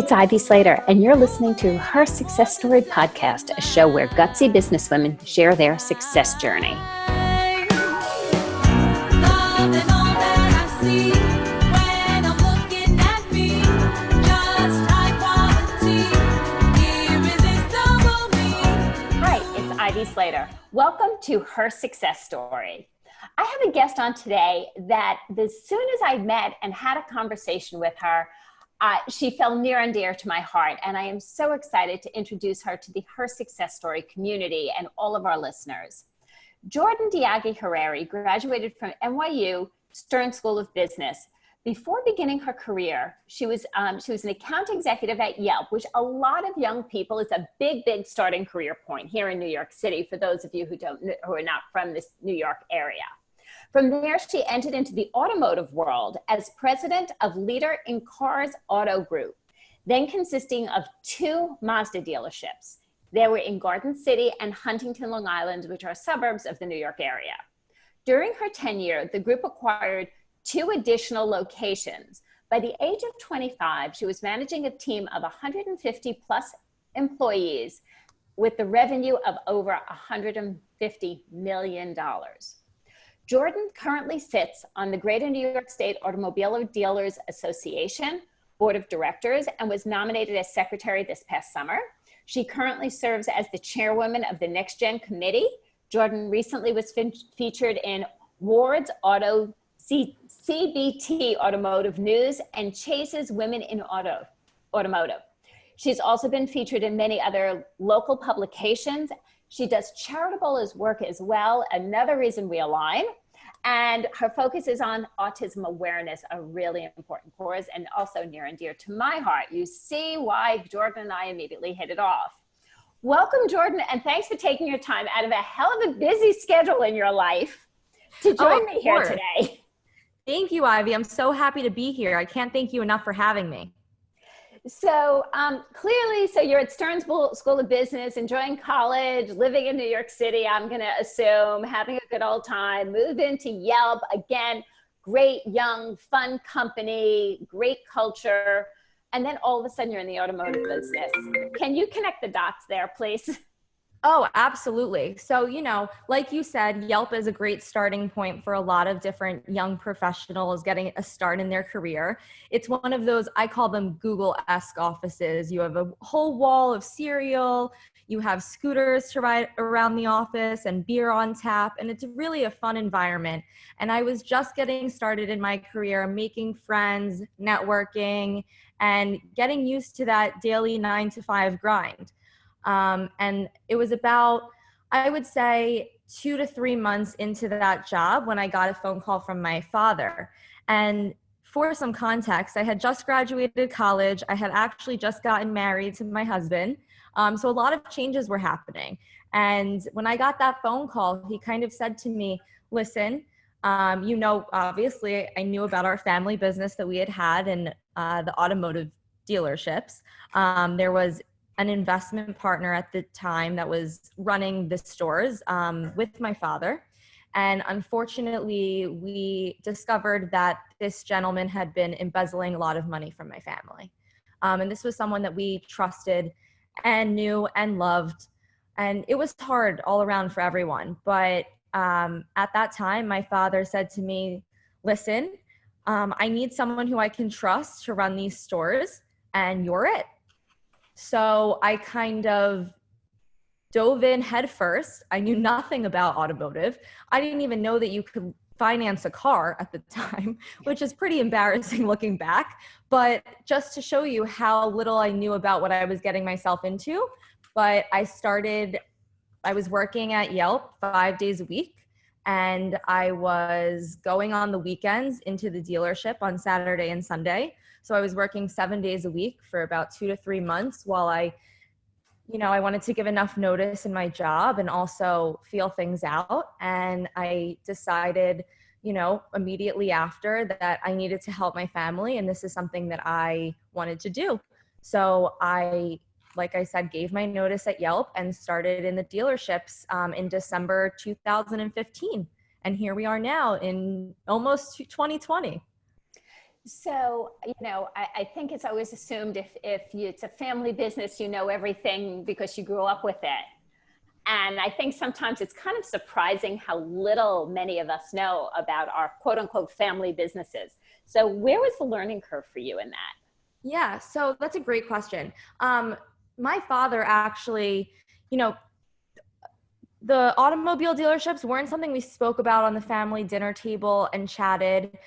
it's Ivy Slater, and you're listening to Her Success Story podcast, a show where gutsy businesswomen share their success journey. Hi, it's Ivy Slater. Welcome to Her Success Story. I have a guest on today that as soon as I met and had a conversation with her, she fell near and dear to my heart, and I am so excited to introduce her to the Her Success Story community and all of our listeners. Daiagi Harary graduated from NYU Stern School of Business. Before beginning her career, she was an account executive at Yelp, which a lot of young people, it's a big starting career point here in New York City for those of you who are not from this New York area. From there, she entered into the automotive world as president of Leader in Cars Auto Group, then consisting of 2 Mazda dealerships. They were in Garden City and Huntington, Long Island, which are suburbs of the New York area. During her tenure, the group acquired 2 additional locations. By the age of 25, she was managing a team of 150 plus employees with the revenue of over $150 million. Jordan currently sits on the Greater New York State Automobile Dealers Association Board of Directors and was nominated as secretary this past summer. She currently serves as the chairwoman of the NextGen Committee. Jordan recently was featured in Ward's CBT Automotive News and Chase's Women in Automotive. She's also been featured in many other local publications. She does charitable work as well, another reason we align. And her focus is on autism awareness, a really important cause and also near and dear to my heart. You see why Jordan and I immediately hit it off. Welcome, Jordan, and thanks for taking your time out of a hell of a busy schedule in your life to join me here today. Thank you, Ivy. I'm so happy to be here. I can't thank you enough for having me. So clearly, you're at Stern School of Business, enjoying college, living in New York City, I'm going to assume, having a good old time, move into Yelp, again, great, young, fun company, great culture, and then all of a sudden you're in the automotive business. Can you connect the dots there, please? Oh, absolutely. So, like you said, Yelp is a great starting point for a lot of different young professionals getting a start in their career. It's one of those, I call them Google-esque offices. You have a whole wall of cereal, you have scooters to ride around the office and beer on tap, and it's really a fun environment. And I was just getting started in my career, making friends, networking, and getting used to that daily 9-to-5 grind. And it was about, I would say, 2 to 3 months into that job when I got a phone call from my father. And for some context, I had just graduated college. I had actually just gotten married to my husband. So a lot of changes were happening. And when I got that phone call, he kind of said to me, listen, obviously I knew about our family business that we had in the automotive dealerships. There was an investment partner at the time that was running the stores with my father. And unfortunately, we discovered that this gentleman had been embezzling a lot of money from my family. And this was someone that we trusted and knew and loved. And it was hard all around for everyone. But at that time, my father said to me, listen, I need someone who I can trust to run these stores, and you're it. So I kind of dove in head first. I knew nothing about automotive. I didn't even know that you could finance a car at the time, which is pretty embarrassing looking back. But just to show you how little I knew about what I was getting myself into. But I was working at Yelp 5 days a week, and I was going on the weekends into the dealership on Saturday and Sunday. So I was working 7 days a week for about 2 to 3 months while I wanted to give enough notice in my job and also feel things out. And I decided, immediately after that I needed to help my family. And this is something that I wanted to do. So I, like I said, gave my notice at Yelp and started in the dealerships in December 2015. And here we are now in almost 2020. So, I think it's always assumed it's a family business, you know everything because you grew up with it. And I think sometimes it's kind of surprising how little many of us know about our quote unquote family businesses. So where was the learning curve for you in that? Yeah, so that's a great question. My father actually, you know, the automobile dealerships weren't something we spoke about on the family dinner table and chatted.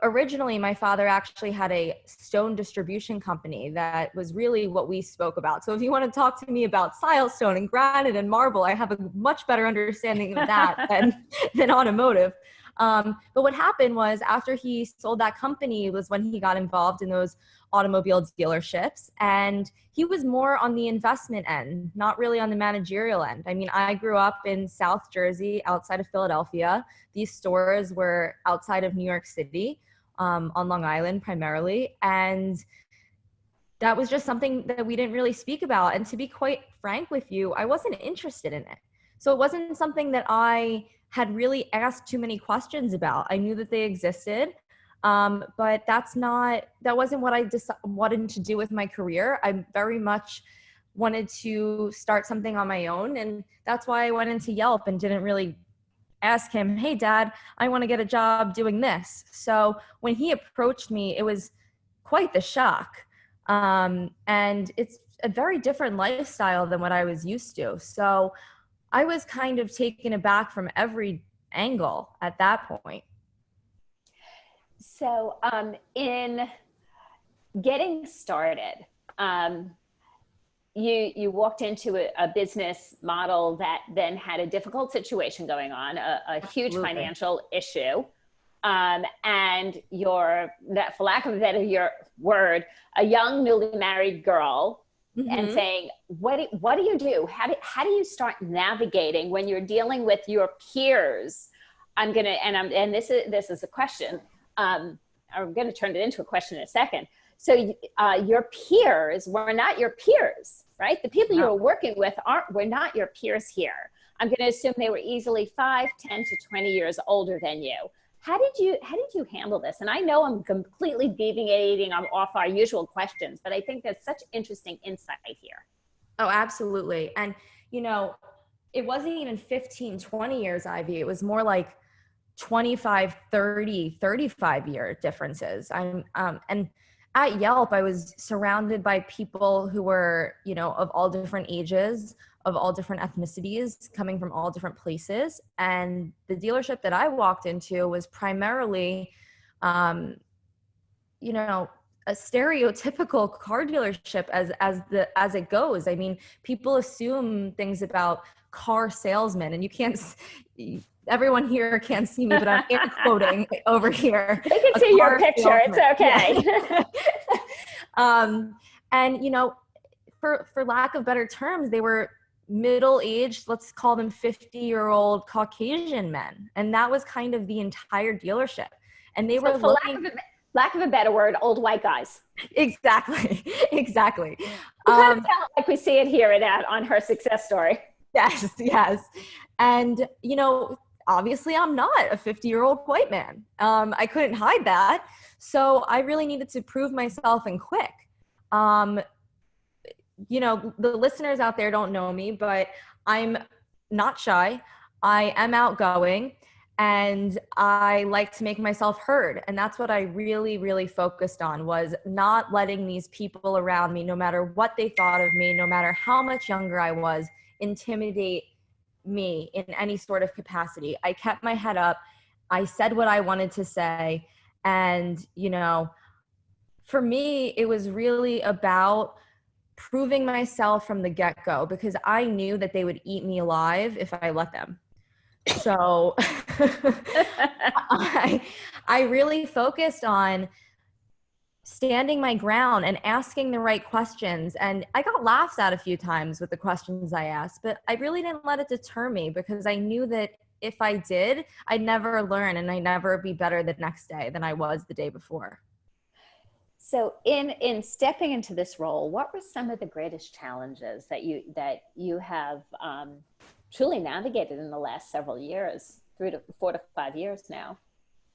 Originally, my father actually had a stone distribution company that was really what we spoke about. So if you want to talk to me about silestone and granite and marble, I have a much better understanding of that than automotive. But what happened was after he sold that company was when he got involved in those automobile dealerships, and he was more on the investment end, not really on the managerial end. I mean, I grew up in South Jersey, outside of Philadelphia. These stores were outside of New York City, on Long Island primarily, and that was just something that we didn't really speak about. And to be quite frank with you, I wasn't interested in it. So it wasn't something that I had really asked too many questions about. I knew that they existed. But that wasn't what I wanted to do with my career. I very much wanted to start something on my own. And that's why I went into Yelp and didn't really ask him, hey, Dad, I want to get a job doing this. So when he approached me, it was quite the shock. And it's a very different lifestyle than what I was used to. So I was kind of taken aback from every angle at that point. So in getting started, you walked into a business model that then had a difficult situation going on, a huge financial issue, and for lack of a better word, a young newly married girl, and saying, what do you do? How do you start navigating when you're dealing with your peers? This is a question. I'm going to turn it into a question in a second. So your peers were not your peers, right? The people you were working with were not your peers here. I'm going to assume they were easily 5, 10 to 20 years older than you. How did you handle this? And I know I'm completely deviating off our usual questions, but I think there's such interesting insight here. Oh, absolutely. And, it wasn't even 15, 20 years, Ivy. It was more like 25, 30, 35 year differences. And at Yelp, I was surrounded by people who were, of all different ages, of all different ethnicities, coming from all different places. And the dealership that I walked into was primarily, a stereotypical car dealership as it goes. I mean, people assume things about car salesmen, and everyone here can't see me, but I'm air quoting over here. They can see your picture. Salesman. It's okay. Yeah. And for lack of better terms, they were middle-aged, let's call them 50-year-old Caucasian men, and that was kind of the entire dealership. And they were for lack of a better word, old white guys. Exactly. You kind of tell it like we see it here on Her Success Story. Yes. And, obviously I'm not a 50-year-old white man. I couldn't hide that. So I really needed to prove myself and quick. The listeners out there don't know me, but I'm not shy. I am outgoing, and I like to make myself heard. And that's what I really, really focused on, was not letting these people around me, no matter what they thought of me, no matter how much younger I was, intimidate me in any sort of capacity. I kept my head up. I said what I wanted to say. And, for me, it was really about proving myself from the get-go, because I knew that they would eat me alive if I let them. So I really focused on standing my ground and asking the right questions. And I got laughed at a few times with the questions I asked, but I really didn't let it deter me, because I knew that if I did, I'd never learn and I'd never be better the next day than I was the day before. So in stepping into this role, what were some of the greatest challenges that you have truly navigated in the last several years, 4 to 5 years now?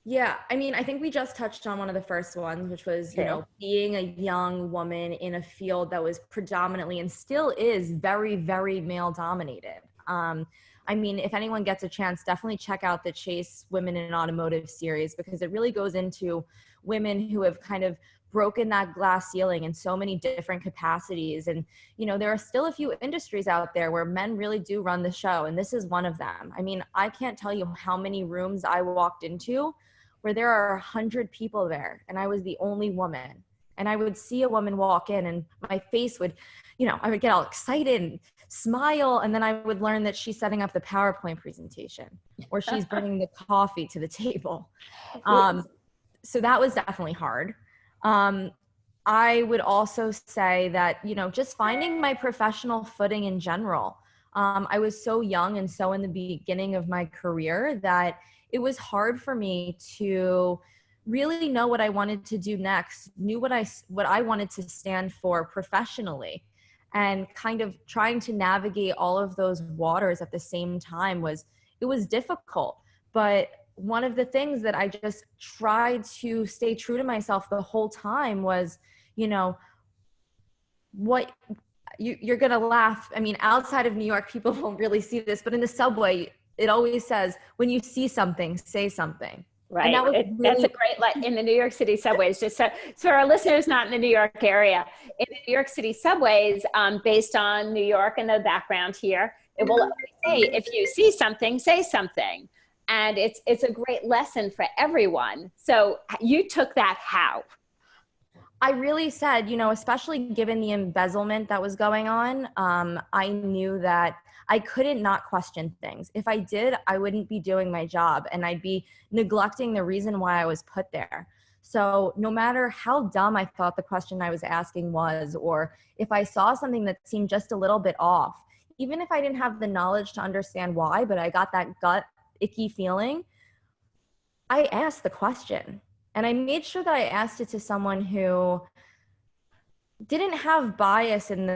Yeah, I mean, I think we just touched on one of the first ones, which was, True. being a young woman in a field that was predominantly and still is very, very male dominated. I mean, if anyone gets a chance, definitely check out the Chase Women in Automotive series, because it really goes into women who have kind of broken that glass ceiling in so many different capacities. And, there are still a few industries out there where men really do run the show. And this is one of them. I mean, I can't tell you how many rooms I walked into where there are 100 people there and I was the only woman. And I would see a woman walk in and my face would, I would get all excited and smile. And then I would learn that she's setting up the PowerPoint presentation or she's bringing the coffee to the table. So that was definitely hard. I would also say that, just finding my professional footing in general. I was so young and so in the beginning of my career that it was hard for me to really know what I wanted to do next, knew what I wanted to stand for professionally, and kind of trying to navigate all of those waters at the same time was difficult. But one of the things that I just tried to stay true to myself the whole time was, what you're going to laugh. I mean, outside of New York, people won't really see this, but in the subway, it always says, when you see something, say something. Right. And that was That's a great, in the New York City subways, just so our listeners not in the New York area, in the New York City subways, based on New York and the background here, it will always say, if you see something, say something. And it's a great lesson for everyone. So you took that how? I really said, especially given the embezzlement that was going on, I knew that I couldn't not question things. If I did, I wouldn't be doing my job and I'd be neglecting the reason why I was put there. So no matter how dumb I thought the question I was asking was, or if I saw something that seemed just a little bit off, even if I didn't have the knowledge to understand why, but I got that gut icky feeling, I asked the question. And I made sure that I asked it to someone who didn't have bias in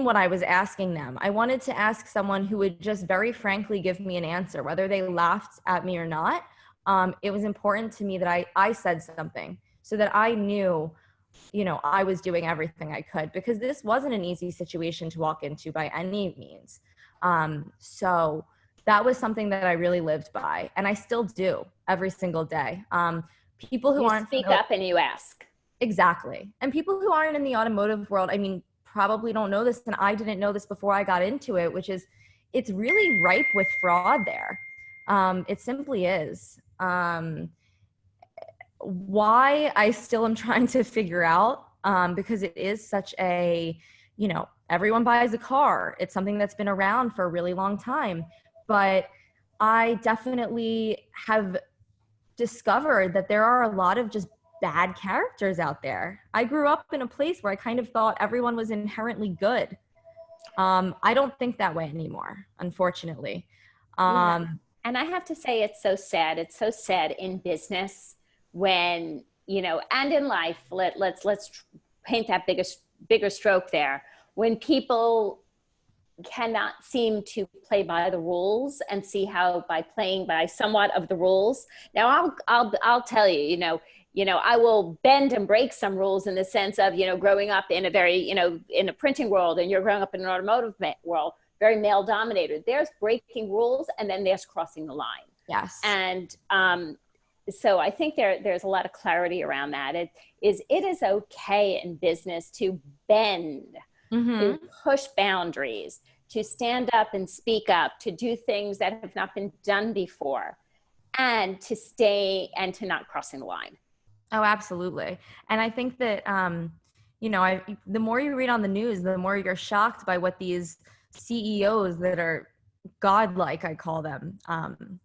what I was asking them. I wanted to ask someone who would just very frankly give me an answer, whether they laughed at me or not. It was important to me that I said something so that I knew, I was doing everything I could, because this wasn't an easy situation to walk into by any means. So that was something that I really lived by, and I still do every single day. People who aren't speak up and you ask. Exactly. And people who aren't in the automotive world, I mean, probably don't know this, and I didn't know this before I got into it, which is it's really ripe with fraud there. It simply is. Why I still am trying to figure out, because it is such a, everyone buys a car. It's something that's been around for a really long time. But I definitely have discovered that there are a lot of just bad characters out there. I grew up in a place where I kind of thought everyone was inherently good. I don't think that way anymore, unfortunately. Yeah. And I have to say, it's so sad. It's so sad in business when, and in life, let's paint that bigger stroke there. When people cannot seem to play by the rules and see how by playing by somewhat of the rules. Now I'll tell you, I will bend and break some rules in the sense of, growing up in a very, in a printing world, and you're growing up in an automotive world, very male dominated. There's breaking rules and then there's crossing the line. Yes. And so I think there's a lot of clarity around that. It is okay in business to bend, to push boundaries, to stand up and speak up, to do things that have not been done before, and to stay and to not crossing the line. Oh, absolutely. And I think that, the more you read on the news, the more you're shocked by what these CEOs that are godlike, I call them,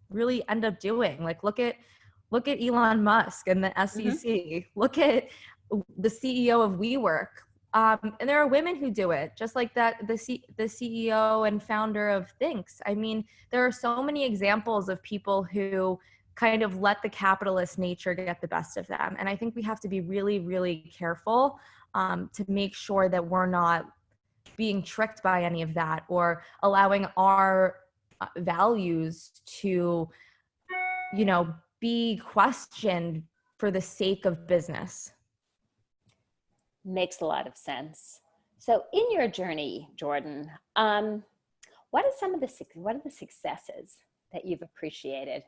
really end up doing. Like, look at Elon Musk and the SEC. Look at the CEO of WeWork. And there are women who do it, just like that, the CEO and founder of Thinks. I mean, there are so many examples of people who kind of let the capitalist nature get the best of them. And I think we have to be really, really careful to make sure that we're not being tricked by any of that, or allowing our values to, be questioned for the sake of business. Makes a lot of sense. So in your journey, Jordan, what are the successes that you've appreciated?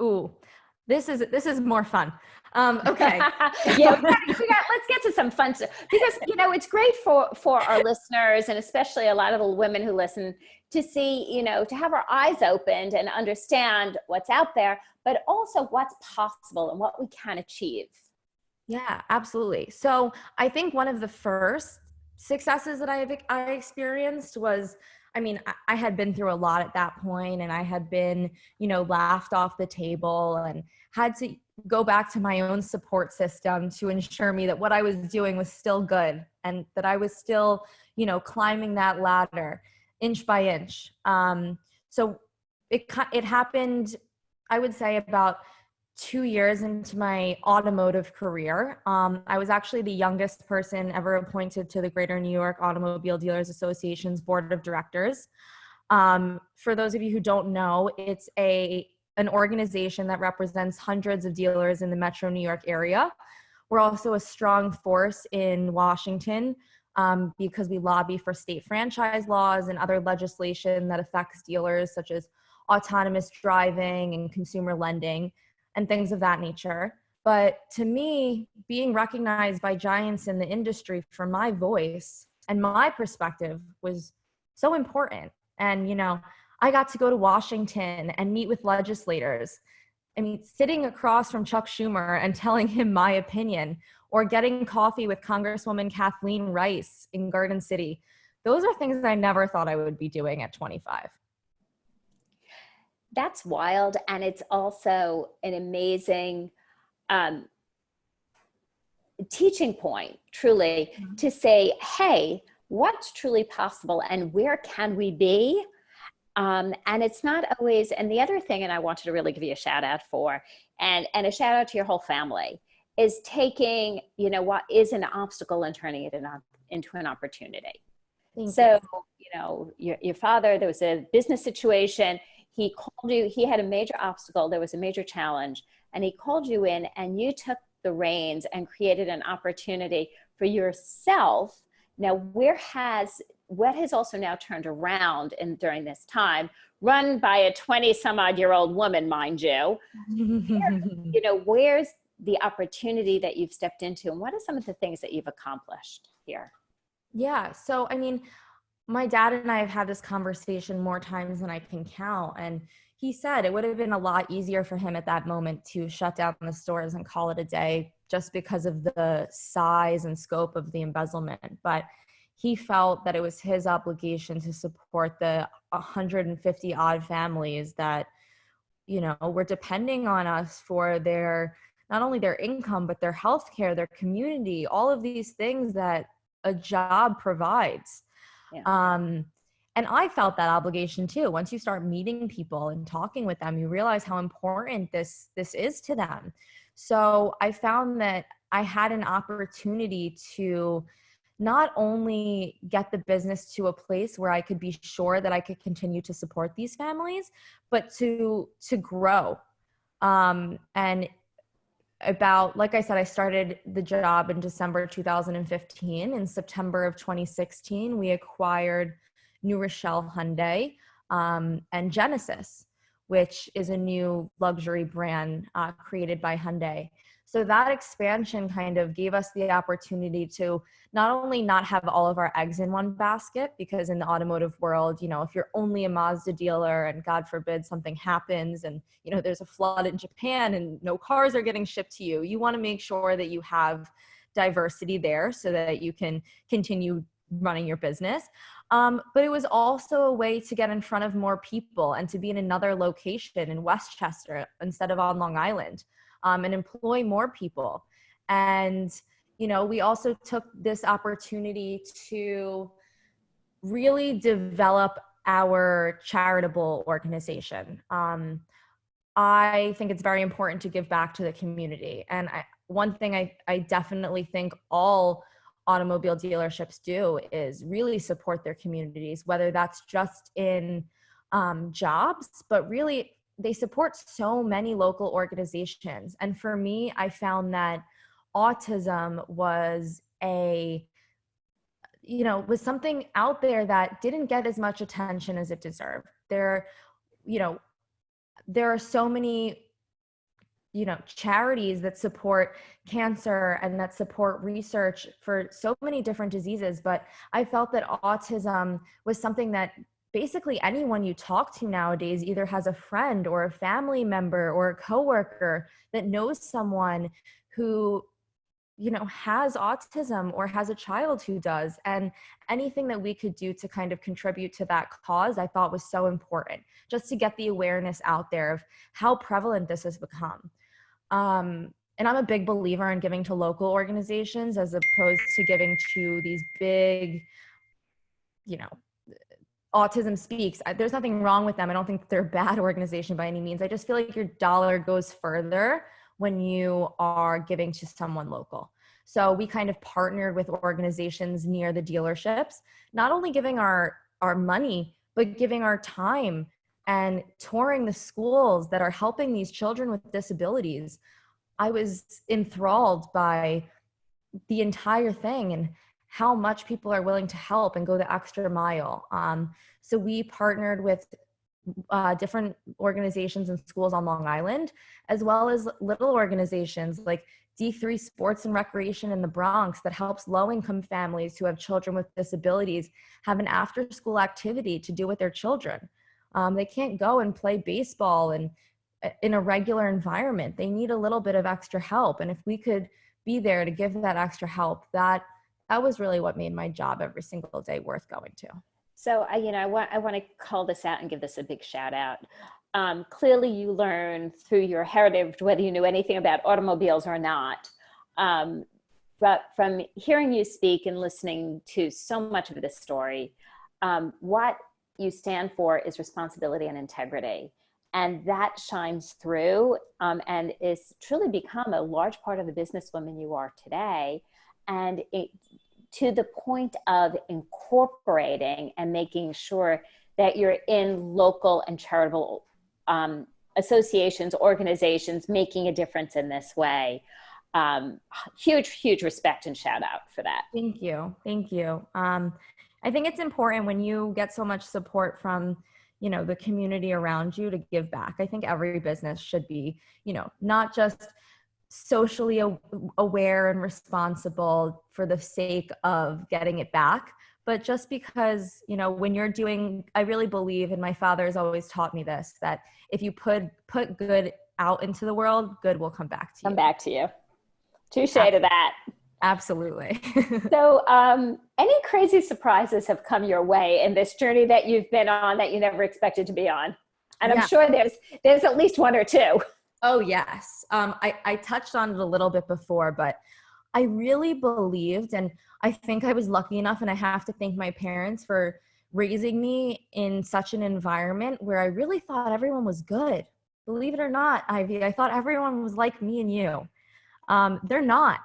Ooh, this is more fun. Okay. Yeah, let's get to some fun stuff, because it's great for our listeners, and especially a lot of the women who listen, to see, to have our eyes opened and understand what's out there, but also what's possible and what we can achieve. Yeah, absolutely. So I think one of the first successes that I experienced was, I had been through a lot at that point, and I had been, laughed off the table and had to go back to my own support system to ensure me that what I was doing was still good and that I was still, climbing that ladder inch by inch. So it happened, I would say, about 2 years into my automotive career. I was actually the youngest person ever appointed to the Greater New York Automobile Dealers Association's board of directors. For those of you who don't know, it's an organization that represents hundreds of dealers in the Metro New York area. We're also a strong force in Washington because we lobby for state franchise laws and other legislation that affects dealers, such as autonomous driving and consumer lending and things of that nature. But to me, being recognized by giants in the industry for my voice and my perspective was so important. And, I got to go to Washington and meet with legislators. Sitting across from Chuck Schumer and telling him my opinion, or getting coffee with Congresswoman Kathleen Rice in Garden City. Those are things that I never thought I would be doing at 25. That's wild. And it's also an amazing teaching point, truly, to say, hey, what's truly possible and where can we be? And it's not always, and the other thing, and I wanted to really give you a shout out for, and a shout out to your whole family, is taking, what is an obstacle and turning it into an opportunity. So, your father, there was a business situation. He called you, he had a major obstacle, there was a major challenge, and he called you in and you took the reins and created an opportunity for yourself. Now, what has also now turned around during this time, run by a 20-some-odd-year-old woman, mind you, where's the opportunity that you've stepped into, and what are some of the things that you've accomplished here? Yeah, so my dad and I have had this conversation more times than I can count. And he said it would have been a lot easier for him at that moment to shut down the stores and call it a day just because of the size and scope of the embezzlement. But he felt that it was his obligation to support the 150 odd families that, were depending on us for not only their income, but their healthcare, their community, all of these things that a job provides. Yeah. And I felt that obligation too. Once you start meeting people and talking with them, you realize how important this is to them. So I found that I had an opportunity to not only get the business to a place where I could be sure that I could continue to support these families, but to grow. And like I said, I started the job in December 2015. In September of 2016, we acquired new Rochelle Hyundai and Genesis, which is a new luxury brand created by Hyundai. So that expansion kind of gave us the opportunity to not only not have all of our eggs in one basket, because in the automotive world, if you're only a Mazda dealer and God forbid something happens and, there's a flood in Japan and no cars are getting shipped to you, you want to make sure that you have diversity there so that you can continue running your business. But it was also a way to get in front of more people and to be in another location in Westchester instead of on Long Island. And employ more people. And, we also took this opportunity to really develop our charitable organization. I think it's very important to give back to the community. And one thing I definitely think all automobile dealerships do is really support their communities, whether that's just in jobs, but really they support so many local organizations. And for me, I found that autism was was something out there that didn't get as much attention as it deserved. There are so many, charities that support cancer and that support research for so many different diseases. But I felt that autism was something that basically anyone you talk to nowadays either has a friend or a family member or a coworker that knows someone who has autism or has a child who does. And anything that we could do to kind of contribute to that cause, I thought was so important, just to get the awareness out there of how prevalent this has become. And I'm a big believer in giving to local organizations as opposed to giving to these big, Autism Speaks. There's nothing wrong with them. I don't think they're a bad organization by any means. I just feel like your dollar goes further when you are giving to someone local. So we kind of partnered with organizations near the dealerships, not only giving our money, but giving our time and touring the schools that are helping these children with disabilities. I was enthralled by the entire thing and how much people are willing to help and go the extra mile. So we partnered with different organizations and schools on Long Island, as well as little organizations like D3 Sports and Recreation in the Bronx that helps low-income families who have children with disabilities have an after-school activity to do with their children. They can't go and play baseball in a regular environment. They need a little bit of extra help. And if we could be there to give that extra help, that was really what made my job every single day worth going to. So, I want to call this out and give this a big shout out. Clearly you learned through your heritage, whether you knew anything about automobiles or not. But from hearing you speak and listening to so much of this story, what you stand for is responsibility and integrity. And that shines through and is truly become a large part of the businesswoman you are today. And to the point of incorporating and making sure that you're in local and charitable associations, organizations, making a difference in this way. Huge respect and shout out for that. Thank you. Thank you. I think it's important when you get so much support from, the community around you to give back. I think every business should be, not just socially aware and responsible for the sake of getting it back, but just because, when you're doing, I really believe, and my father has always taught me this, that if you put good out into the world, good will come back to you. Come back to you. Touche to that. Absolutely. So any crazy surprises have come your way in this journey that you've been on that you never expected to be on? And I'm sure there's at least one or two. Oh, yes. I touched on it a little bit before, but I really believed, and I think I was lucky enough, and I have to thank my parents for raising me in such an environment where I really thought everyone was good. Believe it or not, Ivy, I thought everyone was like me and you. They're not.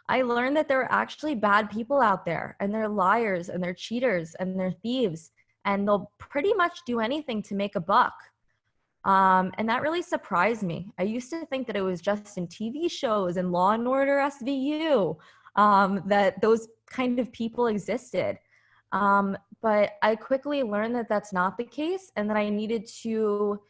I learned that there are actually bad people out there, and they're liars, and they're cheaters, and they're thieves, and they'll pretty much do anything to make a buck. And that really surprised me. I used to think that it was just in TV shows and Law and Order SVU that those kind of people existed. But I quickly learned that that's not the case, and that I needed to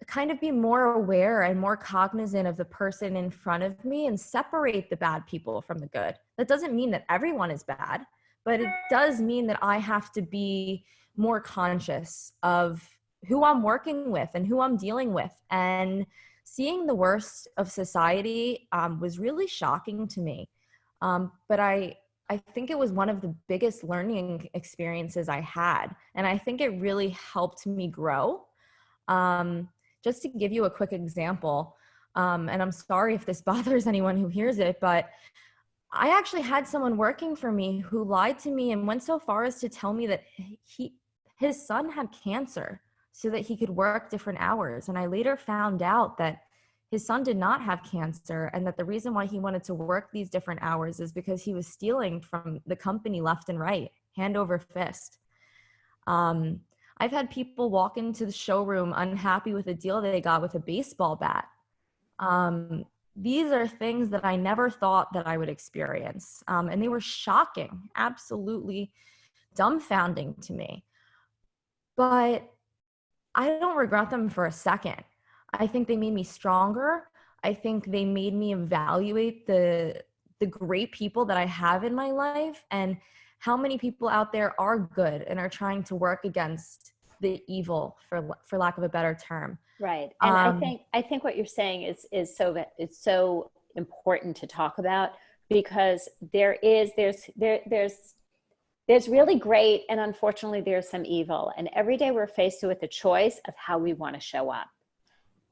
kind of be more aware and more cognizant of the person in front of me and separate the bad people from the good. That doesn't mean that everyone is bad, but it does mean that I have to be more conscious of who I'm working with and who I'm dealing with. And seeing the worst of society was really shocking to me. But I think it was one of the biggest learning experiences I had. And I think it really helped me grow. Just to give you a quick example, and I'm sorry if this bothers anyone who hears it, but I actually had someone working for me who lied to me and went so far as to tell me that his son had cancer so that he could work different hours. And I later found out that his son did not have cancer, and that the reason why he wanted to work these different hours is because he was stealing from the company left and right, hand over fist. I've had people walk into the showroom unhappy with a deal they got with a baseball bat. These are things that I never thought that I would experience. And they were shocking, absolutely dumbfounding to me. But I don't regret them for a second. I think they made me stronger. I think they made me evaluate the great people that I have in my life and how many people out there are good and are trying to work against the evil, for lack of a better term. Right. And I think what you're saying is so important to talk about, because there's really great, and unfortunately there's some evil, and every day we're faced with a choice of how we want to show up.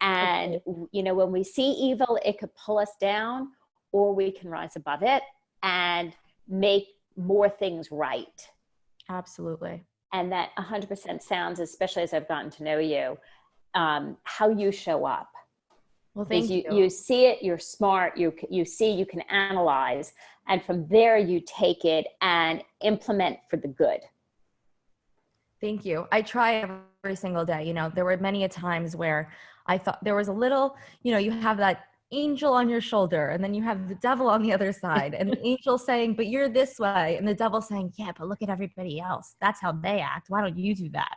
And when we see evil, it could pull us down, or we can rise above it and make more things right. Absolutely. And that 100% sounds, especially as I've gotten to know you, how you show up. Well, thank you. You see it, you're smart, you see, you can analyze, and from there you take it and implement for the good. Thank you. I try every single day. There were many a times where I thought there was a little, you have that angel on your shoulder, and then you have the devil on the other side, and the angel saying, but you're this way, and the devil saying, yeah, but look at everybody else. That's how they act. Why don't you do that?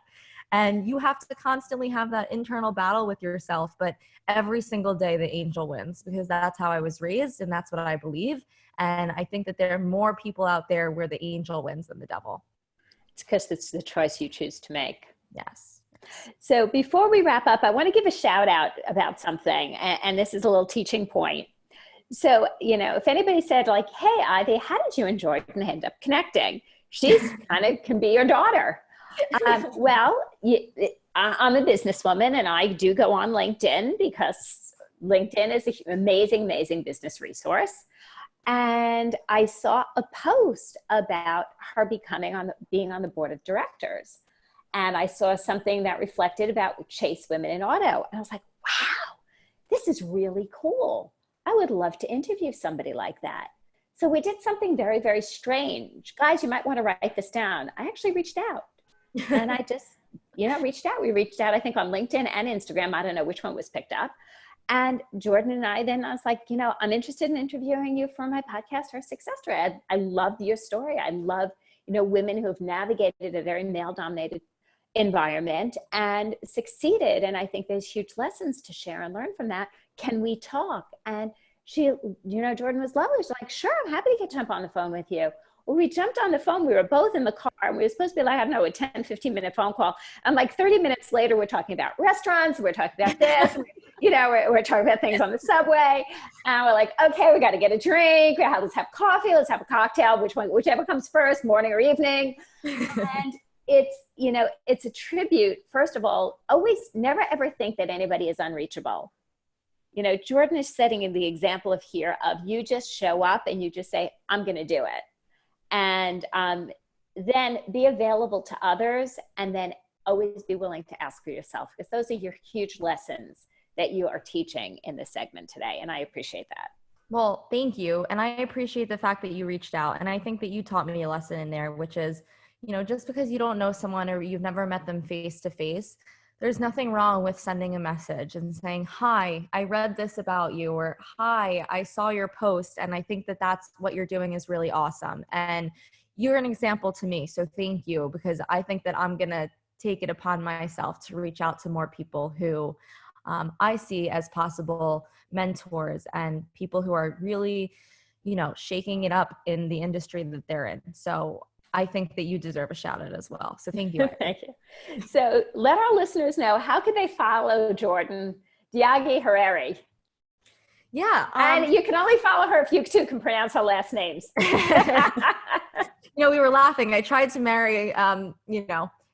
And you have to constantly have that internal battle with yourself. But every single day, the angel wins, because that's how I was raised, and that's what I believe. And I think that there are more people out there where the angel wins than the devil. It's because it's the choice you choose to make. Yes. So before we wrap up, I want to give a shout out about something. And this is a little teaching point. So, if anybody said like, hey, Ivy, how did you enjoy and end up connecting? She's can be your daughter. Well, I'm a businesswoman, and I do go on LinkedIn, because LinkedIn is an amazing, amazing business resource. And I saw a post about her being on the board of directors. And I saw something that reflected about Chase Women in Auto. And I was like, wow, this is really cool. I would love to interview somebody like that. So we did something very, very strange. Guys, you might want to write this down. I actually reached out. And I just, reached out. We reached out, I think, on LinkedIn and Instagram. I don't know which one was picked up. And Jordan and I was like, I'm interested in interviewing you for my podcast, Her Success Story. I loved your story. I love, women who have navigated a very male-dominated environment and succeeded. And I think there's huge lessons to share and learn from that. Can we talk? And she, Jordan was lovely. She's like, sure, I'm happy to jump on the phone with you. Well, we jumped on the phone. We were both in the car, and we were supposed to be like, I don't know, a 10, 15-minute phone call. And like 30 minutes later, we're talking about restaurants. We're talking about this. We're talking about things on the subway. And we're like, okay, we got to get a drink. Let's have coffee. Let's have a cocktail. Whichever comes first, morning or evening. And it's a tribute. First of all, always never ever think that anybody is unreachable. Jordan is setting the example of you just show up and you just say, I'm going to do it. And then be available to others, and then always be willing to ask for yourself, because those are your huge lessons that you are teaching in this segment today. And I appreciate that. Well, thank you. And I appreciate the fact that you reached out. And I think that you taught me a lesson in there, which is, just because you don't know someone or you've never met them face to face, there's nothing wrong with sending a message and saying, hi, I read this about you, or hi, I saw your post, and I think that that's what you're doing is really awesome. And you're an example to me. So thank you, because I think that I'm going to take it upon myself to reach out to more people who I see as possible mentors and people who are really, shaking it up in the industry that they're in. So I think that you deserve a shout out as well. So thank you. Thank you. So let our listeners know, how can they follow Jordan Daiagi Harary? Yeah. And you can only follow her if you two can pronounce her last names. We were laughing. I tried to marry,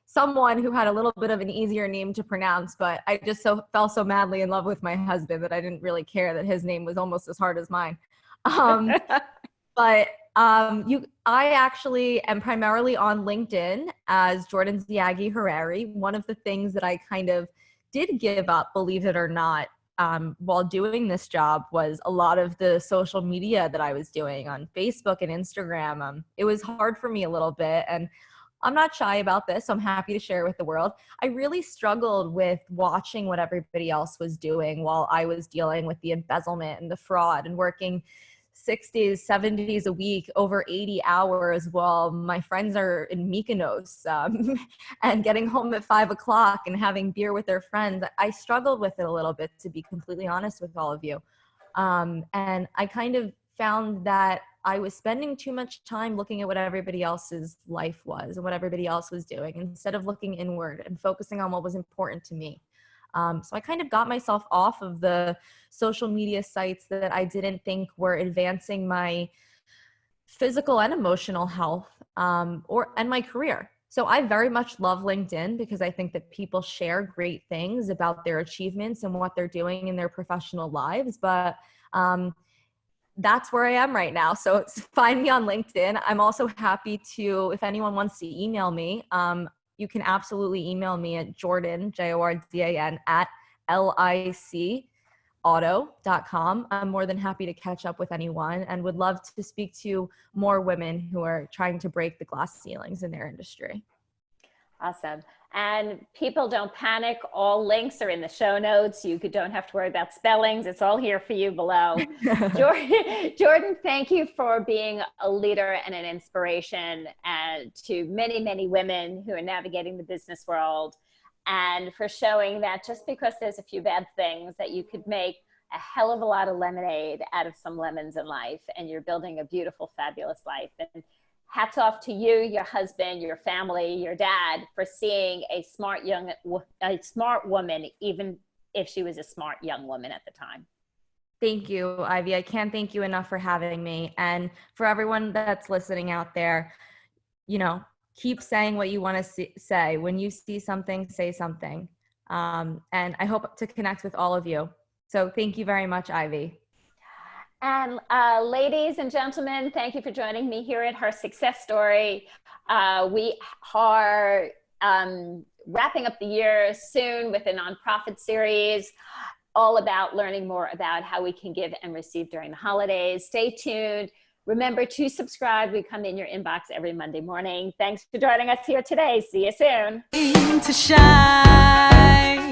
someone who had a little bit of an easier name to pronounce, but I just fell so madly in love with my husband that I didn't really care that his name was almost as hard as mine. But I actually am primarily on LinkedIn as Jordan Daiagi Harary. One of the things that I kind of did give up, believe it or not, while doing this job was a lot of the social media that I was doing on Facebook and Instagram. It was hard for me a little bit. And I'm not shy about this, so I'm happy to share it with the world. I really struggled with watching what everybody else was doing while I was dealing with the embezzlement and the fraud and working 6 days, 7 days a week, over 80 hours while my friends are in Mykonos and getting home at 5 o'clock and having beer with their friends. I struggled with it a little bit, to be completely honest with all of you. And I kind of found that I was spending too much time looking at what everybody else's life was and what everybody else was doing instead of looking inward and focusing on what was important to me. So I kind of got myself off of the social media sites that I didn't think were advancing my physical and emotional health and my career. So I very much love LinkedIn because I think that people share great things about their achievements and what they're doing in their professional lives. But that's where I am right now. So find me on LinkedIn. I'm also happy to, if anyone wants to email me, you can absolutely email me at Jordan, JORDAN, at licauto.com. I'm more than happy to catch up with anyone and would love to speak to more women who are trying to break the glass ceilings in their industry. Awesome. And people, don't panic. All links are in the show notes. You don't have to worry about spellings. It's all here for you below. Jordan, thank you for being a leader and an inspiration to many, many women who are navigating the business world, and for showing that just because there's a few bad things, that you could make a hell of a lot of lemonade out of some lemons in life, and you're building a beautiful, fabulous life. And hats off to you, your husband, your family, your dad, for seeing a smart woman, even if she was a smart young woman at the time. Thank you, Ivy. I can't thank you enough for having me. And for everyone that's listening out there, keep saying what you want to say. When you see something, say something. And I hope to connect with all of you. So thank you very much, Ivy. And ladies and gentlemen, thank you for joining me here at Her Success Story. We are wrapping up the year soon with a nonprofit series all about learning more about how we can give and receive during the holidays. Stay tuned. Remember to subscribe. We come in your inbox every Monday morning. Thanks for joining us here today. See you soon. To shine.